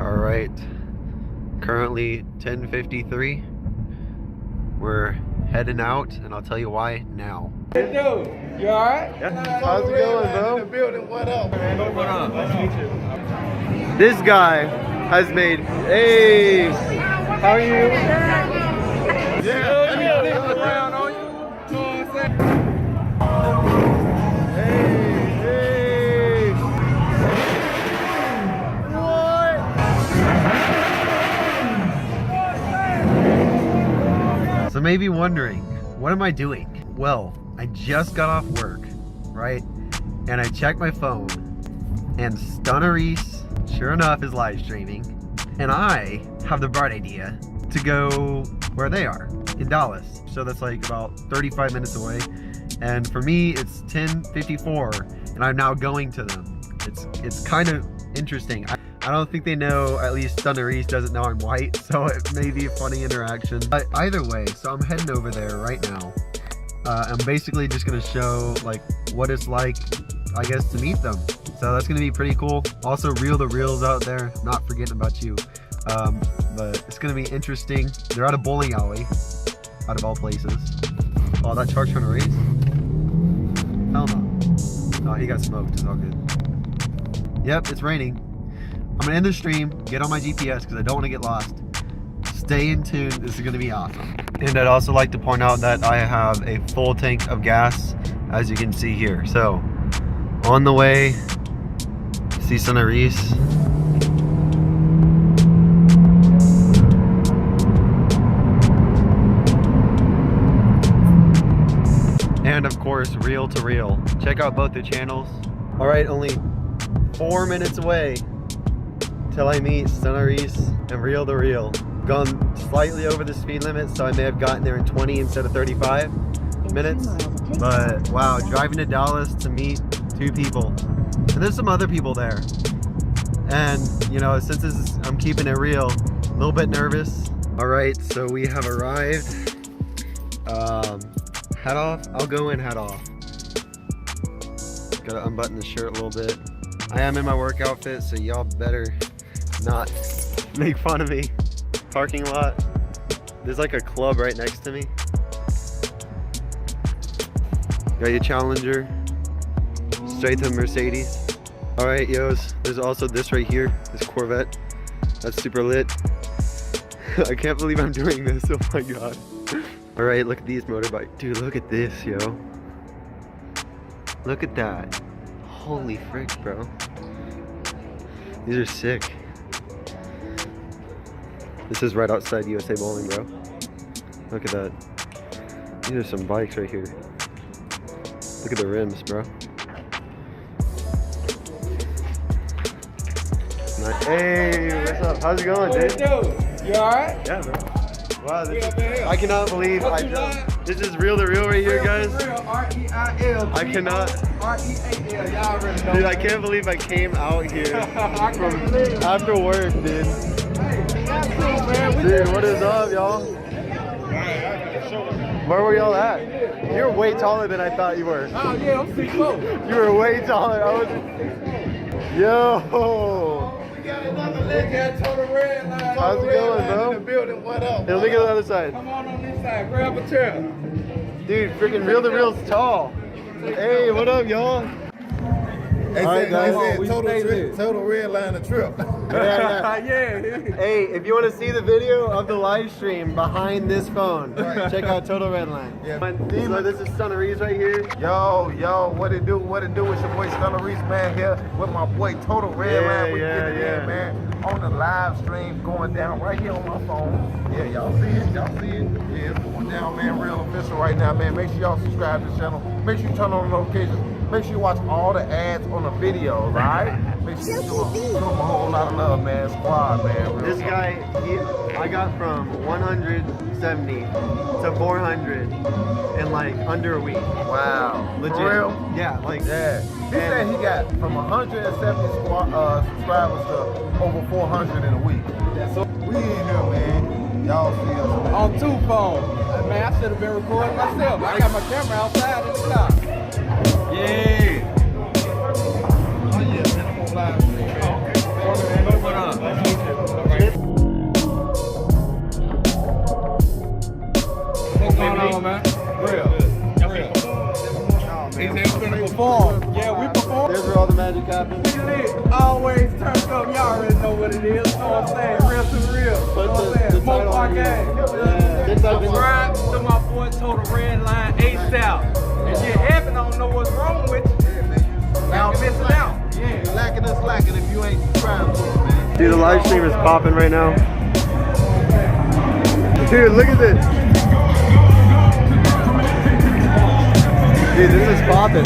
All right, currently 10:53. We're heading out, and I'll tell you why now. Hey, dude, you all right? Yeah. How's it going, bro? In the building. What up, man? What up? Nice to meet you. This guy has made. Hey, how are you? Yeah, around on you. You know what I'm saying? Hey. What? So maybe wondering, what am I doing? Well, I just got off work, right? And I checked my phone, and Stunna Reese, sure enough, is live streaming. And I have the bright idea to go where they are, in Dallas. So that's like about 35 minutes away. And for me, it's 10:54, and I'm now going to them. It's kind of interesting. I don't think they know, at least Stunna Reese doesn't know I'm white, so it may be a funny interaction. But either way, so I'm heading over there right now. I'm basically just gonna show like what it's like, I guess, to meet them. So that's gonna be pretty cool. Also, Reil To Real's out there, not forgetting about you. But it's gonna be interesting. They're at a bowling alley, out of all places. Oh, that truck's trying to race? Hell no. No, he got smoked, it's all good. Yep, it's raining. I'm gonna end the stream, get on my GPS because I don't want to get lost. Stay in tune, this is gonna be awesome. And I'd also like to point out that I have a full tank of gas, as you can see here. So, on the way, see Stunna Reese. And of course, Reil To Real. Check out both their channels. All right, only 4 minutes away till I meet Stunna Reese and Reil To Real. Gone slightly over the speed limit, so I may have gotten there in 20 instead of 35 minutes. But wow, driving to Dallas to meet two people. And there's some other people there. And you know, since this is, I'm keeping it real, a little bit nervous. All right, so we have arrived. Hat off? I'll go in hat off. Gotta unbutton the shirt a little bit. I am in my work outfit, so y'all better not make fun of me. Parking lot. There's like a club right next to me. Got your Challenger. Straight to Mercedes. Alright, yos. There's also this right here. This Corvette. That's super lit. I can't believe I'm doing this. Oh my god. Alright, look at these motorbikes. Dude, look at this, yo. Look at that. Holy frick, bro. These are sick. This is right outside USA Bowling, bro. Look at that. These are some bikes right here. Look at the rims, bro. Hey, what's up? How's it going, dude? You alright? Yeah, bro. Wow, this is, I cannot believe this is Reil To Real right here, guys. R-E-I-L. I cannot. R-E-A-L. Y'all already know. Dude, I can't believe I came out here from after work, dude. Dude, what is up, y'all? Where were y'all at? You're way taller than I thought you were. Oh yeah, I'm 6'4". You were way taller. Yo. We got another leg at Total Redline. How's it going, bro? In the building. What up? Hey, look at the other side. Come on this side. Grab a chair. Dude, freaking Reil To Real's tall. Hey, what up, y'all? They All right, guys. said total Redline a trip. Yeah. Hey, if you want to see the video of the live stream behind this phone, check out Total Redline. Yeah. So this is Stunna Reese right here. Yo, what it do? What it do? It's your boy Stunna Reese, man, here with my boy Total Redline. We get it in, man, on the live stream going down right here on my phone. Yeah, y'all see it? Y'all see it? Yeah, it's going down, man, real official right now, man. Make sure y'all subscribe to the channel. Make sure you turn on the notifications. Make sure you watch all the ads on the videos, all right? Make sure you show them a whole lot of love, man. Squad, man. This guy, I got from 170 to 400 in like under a week. Wow. Legit. For real? Yeah, like. Yeah. He said he got from 170 subscribers to over 400 in a week. So we in here, man. Y'all see us On 2 phones. Man, I should have been recording myself. I got my camera outside in the car. Yeah. Oh yeah, live stream, man. What up? gonna perform. Yeah, we perform. Here's where all the magic happens. We lit. Always turned up. Y'all already know what it is. You know what I'm saying? Reil To Real. Put You know what I'm the saying? Smoke title my on gang. here. Subscribe to my boy Total Redline ASAP. And get happy, I don't know what's wrong with you. Y'all missing out. Yeah. Lacking and slacking if you ain't subscribed to it, man. Dude, the live stream is popping right now. Dude, look at this. Dude, this is popping.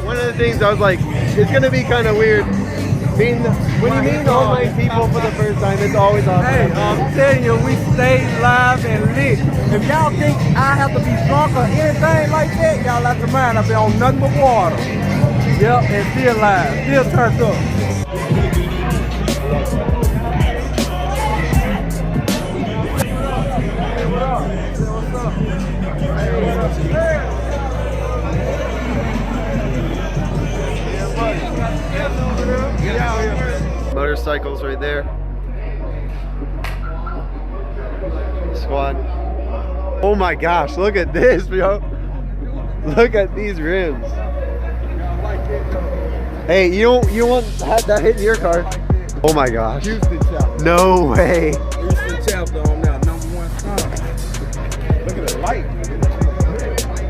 One of the things I was like, it's gonna be kind of weird. When you meet online people for the first time, it's always awesome. Hey, I'm telling you, we stay live and lit. If y'all think I have to be drunk or anything like that, y'all out your mind. I've been on nothing but water. Yep, and still live, still turned up. Motorcycles right there. Squad. Oh my gosh, look at this, yo. Look at these rims. Hey, you won't have that hit in your car. Oh my gosh. Houston chapter. No way. Houston chapter on that #1 song. Look at the light.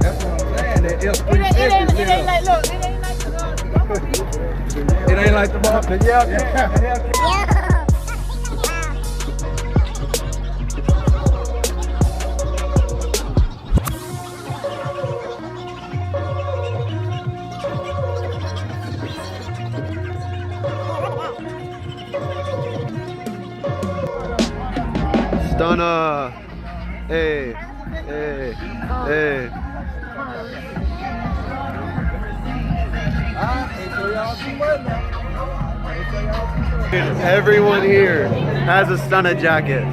That's what I'm saying. That F350 It ain't like, look, it ain't like It ain't like the bump. Yeah. Stunna. Hey. Hey. Hey. Everyone here has a Stunna jacket.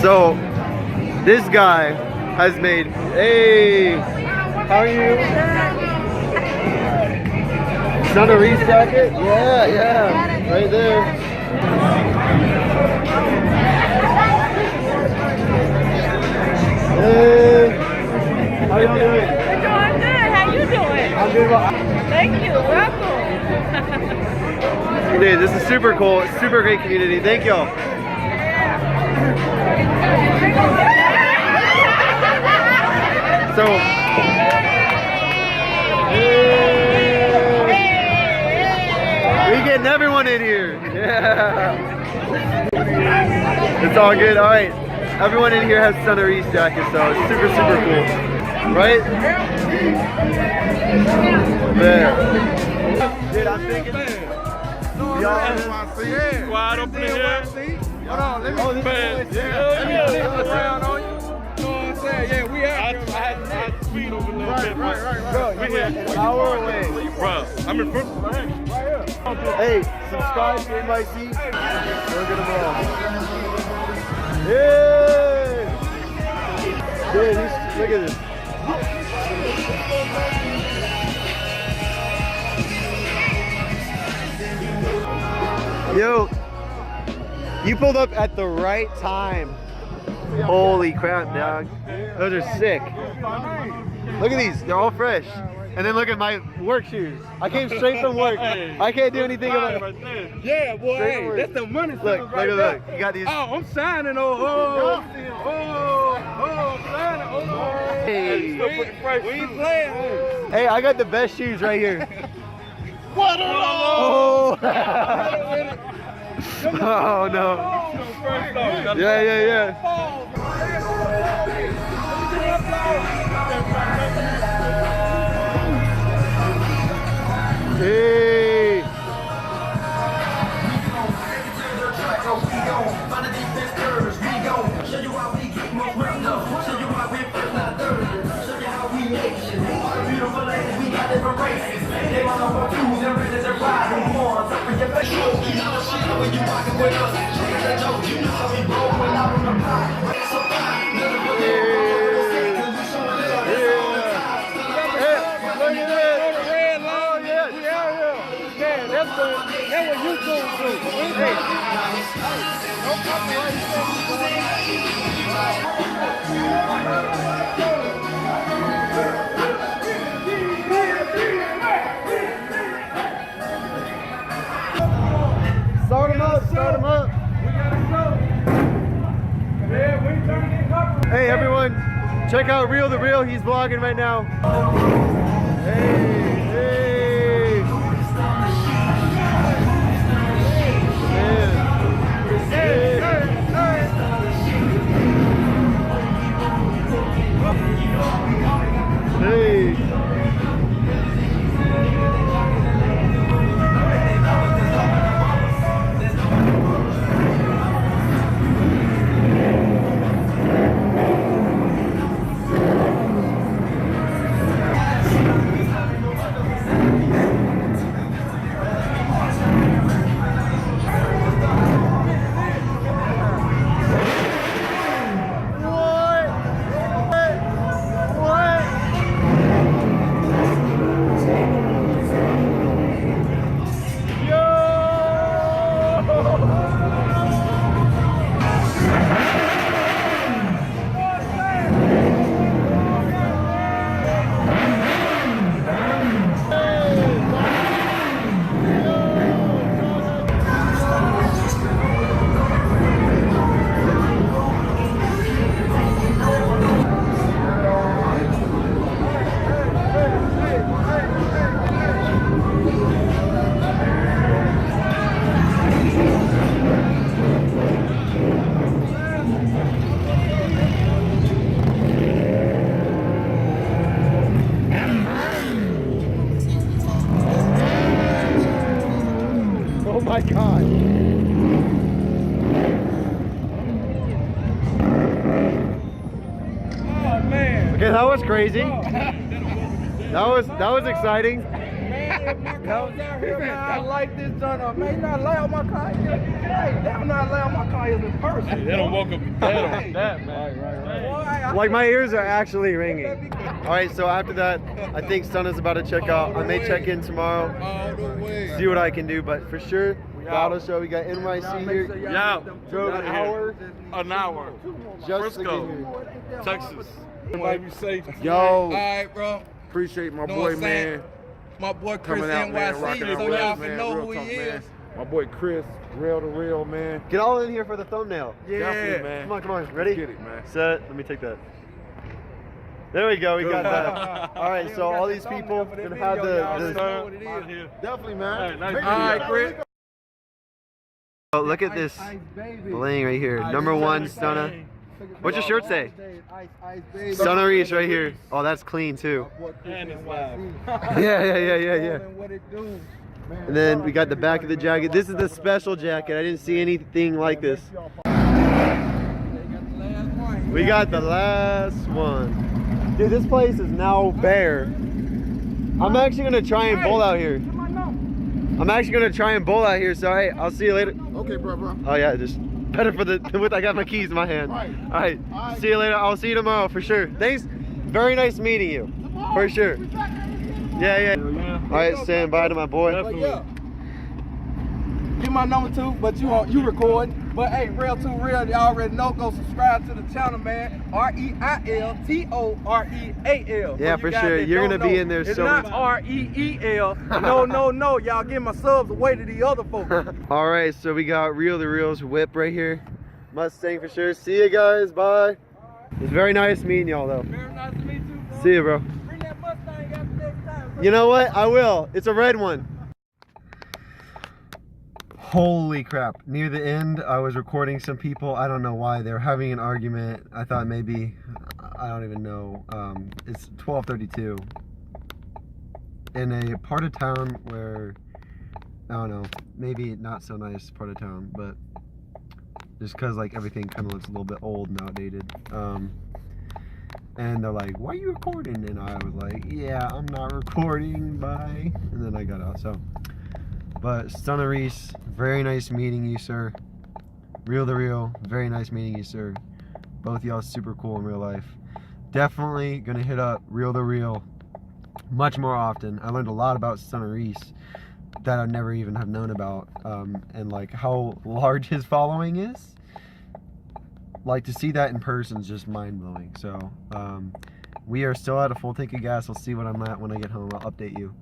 So this guy has made, hey, how are you? Stunna Reese jacket? Yeah, right there. Hey, how y'all doing? We're doing good. How you doing? I'm doing well. Thank you. Welcome. Dude, this is super cool. It's super great community. Thank y'all. So, we getting everyone in here. Yeah. It's all good. All right. Everyone in here has Stunna Reese jackets, so it's super, super cool. Right? There. Dude, I'm thinking. Y'all Wide open here. Hold on, let me let me around on you. You know what I'm saying? Yeah, we out here. I had to speed over a little bit. Right. Bro, you're an hour away. Bro, I'm in front of right here. Hey, subscribe to CHRiZNyC. Look at them all. Hey! Dude, look at this. Yo, you pulled up at the right time. Holy crap, dog. Those are sick. Look at these, they're all fresh. And then look at my work shoes. I came straight from work. I can't do anything about it. Yeah, boy, hey, that's the money. Look, right look. there. You got these. Oh, I'm signing. I'm signing. Hey. We ain't playing. Hey, I got the best shoes right here. What? Oh. Oh no. Yeah. Hey. That's what YouTube do. Hey. Start him up, start him up. Hey everyone, check out Reil To Real. He's vlogging right now. Hey, hey. Hey. Oh my God. Oh man. Okay, that was crazy. That was exciting. Man, if my car was out here, man, I like this joint. Man, not allow my car here. Hey, they don't not allow my car here in person. They don't welcome that, man. Boy, Like my ears are actually ringing. All right, so after that, I think Stunna's about to check out. I may check in tomorrow, All the way. see what I can do, but for sure, the auto show. We got NYC here. Yeah. Drove an hour An hour. just to get Frisco, here. Texas. Everybody be safe. Yo, Alright, bro. appreciate my Know boy, what I'm saying? man. My boy Chris Coming out, man, NYC, rocking so out y'all with us, can man. know Real who talk, he man. is. My boy Chris, Reil To Real, man. Get all in here for the thumbnail. Definitely, man. Come on, come on. Ready? Get it, man. Set. Let me take that. There we go. We got that. All right. So all these people gonna have the. Definitely, man. Hey, nice Make to sure meet you you. got Chris. Oh, look at this bling right here. Number one, Stunna. What's your shirt say? Stunna Reese right here. Oh, that's clean too. And it's live. Yeah. And then we got the back of the jacket. This is the special jacket. I didn't see anything like this. We got the last one. Dude, this place is now bare. I'm actually gonna try and bowl out here. So hey, I'll see you later. Okay, bro. Oh yeah, just better for the with I got my keys in my hand. All right. See you later. I'll see you tomorrow for sure. Thanks. Very nice meeting you. For sure. Yeah. All right, stand by to my boy. Get my number too, but you record. But hey, Reil To Real, you already know. Go subscribe to the channel, man. ReilToreal. Yeah, for sure. You're gonna be in there it's so not many REEL. No. Y'all give my subs away to the other folks. All right, so we got Reil To Real's whip right here. Mustang for sure. See you guys. Bye. It's very nice meeting y'all though. Very nice to meet you, bro. See you, bro. Bring that Mustang out next time, bro. You know what? I will. It's a red one. Holy crap. Near the end, I was recording some people. I don't know why. They were having an argument. I thought maybe, I don't even know. It's 12:32. In a part of town where, I don't know, maybe not so nice part of town, but just because like everything kind of looks a little bit old and outdated. And they're like, why are you recording? And I was like, yeah, I'm not recording, bye. And then I got out, so. But Stunna Reese, very nice meeting you, sir. Reil To Real, very nice meeting you, sir. Both y'all super cool in real life. Definitely gonna hit up Reil To Real much more often. I learned a lot about Stunna Reese, that I never even have known about, and like how large his following is. Like to see that in person is just mind blowing. So we are still at a full tank of gas. I'll see what I'm at when I get home. I'll update you.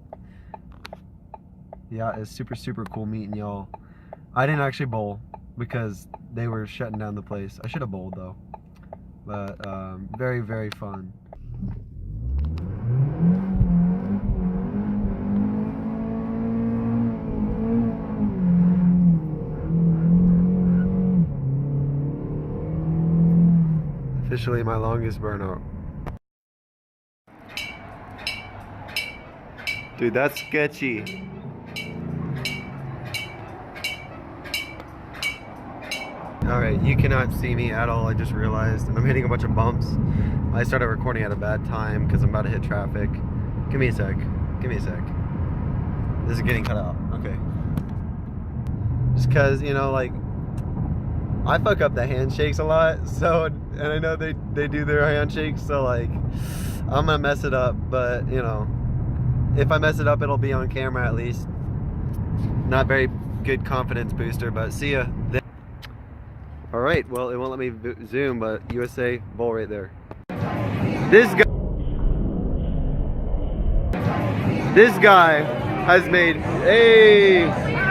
Yeah, it's super cool meeting y'all. I didn't actually bowl because they were shutting down the place. I should have bowled though. But very fun. Officially my longest burnout. Dude, that's sketchy. Alright, you cannot see me at all, I just realized, and I'm hitting a bunch of bumps. I started recording at a bad time because I'm about to hit traffic. Give me a sec. This is getting cut out. Okay. Just because, you know, like, I fuck up the handshakes a lot, so, and I know they do their handshakes, so like, I'm gonna mess it up, but you know, if I mess it up, it'll be on camera at least. Not very good confidence booster, but see ya. Alright, well, it won't let me zoom, but USA bowl right there. This guy has made, hey!